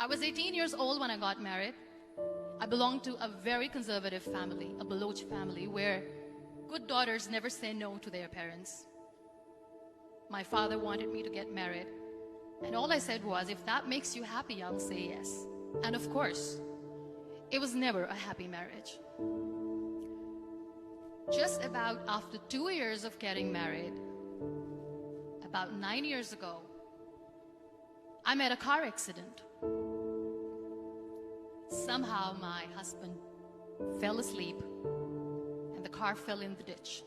I was 18 years old when I got married. I belonged to a very conservative family, a Baloch family, where good daughters never say no to their parents. My father wanted me to get married, and all I said was, if that makes you happy, I'll say yes. And of course, it was never a happy marriage. Just about after 2 years of getting married, about 9 years ago, I met a car accident. Somehow my husband fell asleep and the car fell in the ditch.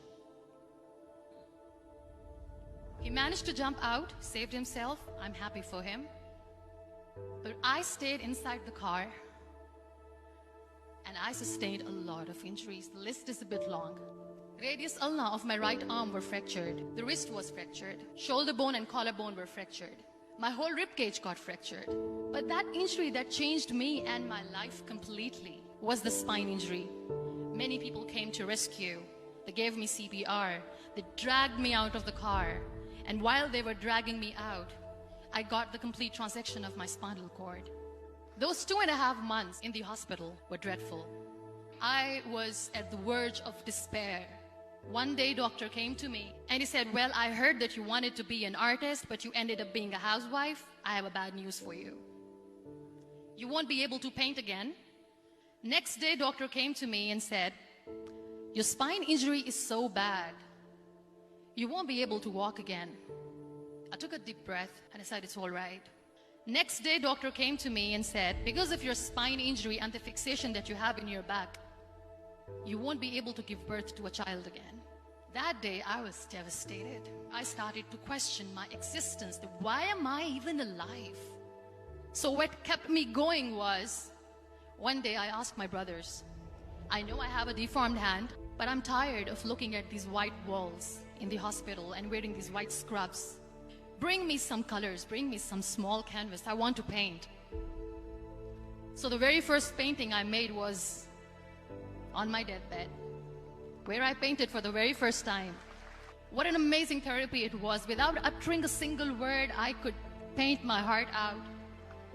He managed to jump out, saved himself. I'm happy for him. But I stayed inside the car and I sustained a lot of injuries. The list is a bit long. Radius ulna of my right arm were fractured. The wrist was fractured. Shoulder bone and collarbone were fractured. My whole rib cage got fractured. But that injury that changed me and my life completely was the spine injury. Many people came to rescue. They gave me CPR. They dragged me out of the car. And while they were dragging me out, I got the complete transection of my spinal cord. Those 2.5 months in the hospital were dreadful. I was at the verge of despair. One day, doctor came to me and he said, well, I heard that you wanted to be an artist, but you ended up being a housewife. I have a bad news for you. You won't be able to paint again. Next day, doctor came to me and said, your spine injury is so bad, you won't be able to walk again. I took a deep breath and I said, it's all right. Next day, doctor came to me and said, because of your spine injury and the fixation that you have in your back, you won't be able to give birth to a child again. That day, I was devastated. I started to question my existence. Why am I even alive? So what kept me going was, one day I asked my brothers, I know I have a deformed hand, but I'm tired of looking at these white walls in the hospital and wearing these white scrubs. Bring me some colors, bring me some small canvas. I want to paint. So the very first painting I made was on my deathbed, where I painted for the very first time. What an amazing therapy it was. Without uttering a single word, I could paint my heart out.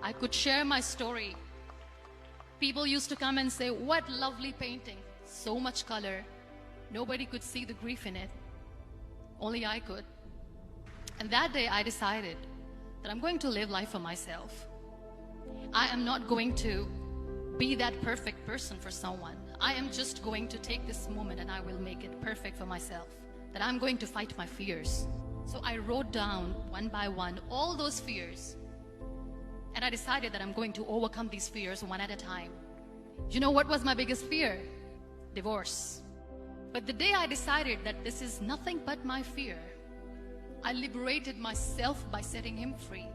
I could share my story. People used to come and say, what lovely painting, so much color. Nobody could see the grief in it. Only I could. And that day I decided that I'm going to live life for myself. I am not going to be that perfect person for someone. I am just going to take this moment and I will make it perfect for myself. That I'm going to fight my fears. So I wrote down one by one all those fears. And I decided that I'm going to overcome these fears one at a time. You know what was my biggest fear? Divorce. But the day I decided that this is nothing but my fear, I liberated myself by setting him free.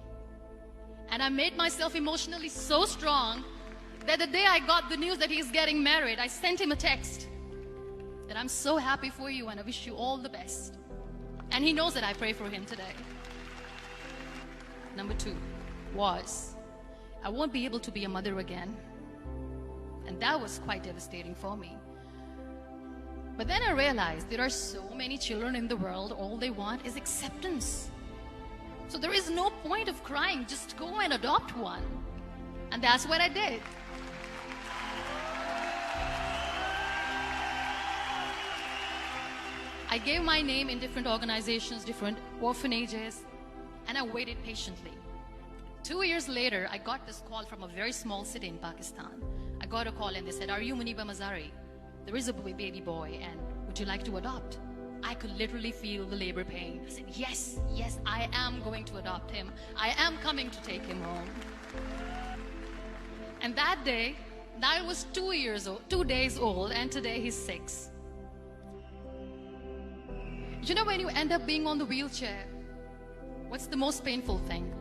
And I made myself emotionally so strong that the day I got the news that he's getting married, I sent him a text that I'm so happy for you and I wish you all the best. And he knows that I pray for him today. Number 2 was, I won't be able to be a mother again. And that was quite devastating for me. But then I realized there are so many children in the world, all they want is acceptance. So there is no point of crying, just go and adopt one. And that's what I did. I gave my name in different organizations, different orphanages, and I waited patiently. 2 years later, I got this call from a very small city in Pakistan. I got a call and they said, are you Muniba Mazari? There is a baby boy and would you like to adopt? I could literally feel the labor pain. I said, yes, yes, I am going to adopt him. I am coming to take him home. And that day, I was 2 days old, and today he's 6. You know, when you end up being on the wheelchair, what's the most painful thing?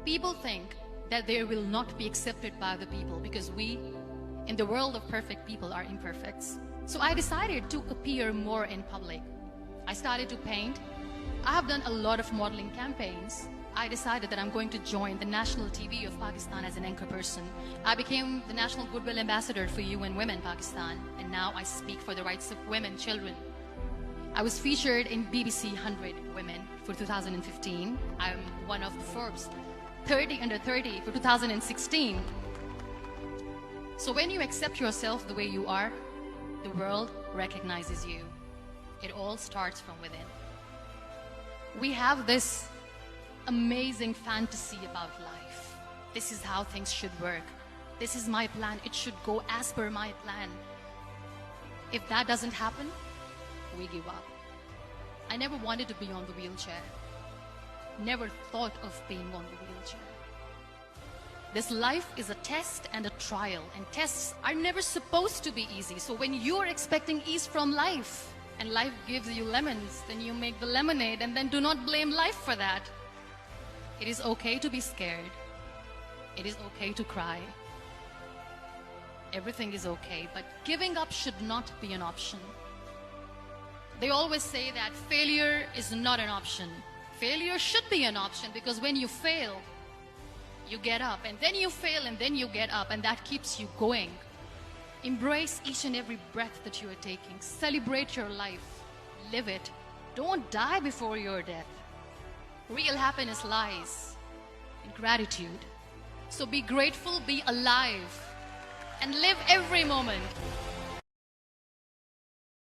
People think that they will not be accepted by the people because we, in the world of perfect people, are imperfects. So I decided to appear more in public. I started to paint. I have done a lot of modeling campaigns. I decided that I'm going to join the national TV of Pakistan as an anchor person. I became the National Goodwill Ambassador for UN Women Pakistan, and now I speak for the rights of women, children. I was featured in BBC 100 Women for 2015. I'm one of the Forbes 30 under 30 for 2016. So when you accept yourself the way you are, the world recognizes you. It all starts from within. We have this amazing fantasy about life. This is how things should work. This is my plan. It should go as per my plan. If that doesn't happen, we give up. I never wanted to be on the wheelchair. Never thought of being on the wheelchair. This life is a test and a trial, and tests are never supposed to be easy. So when you are expecting ease from life, and life gives you lemons, then you make the lemonade, and then do not blame life for that. It is okay to be scared. It is okay to cry. Everything is okay, but giving up should not be an option. They always say that failure is not an option. Failure should be an option, because when you fail, you get up, and then you fail, and then you get up, and that keeps you going. Embrace each and every breath that you are taking. Celebrate your life. Live it. Don't die before your death. Real happiness lies in gratitude. So be grateful, be alive, and live every moment.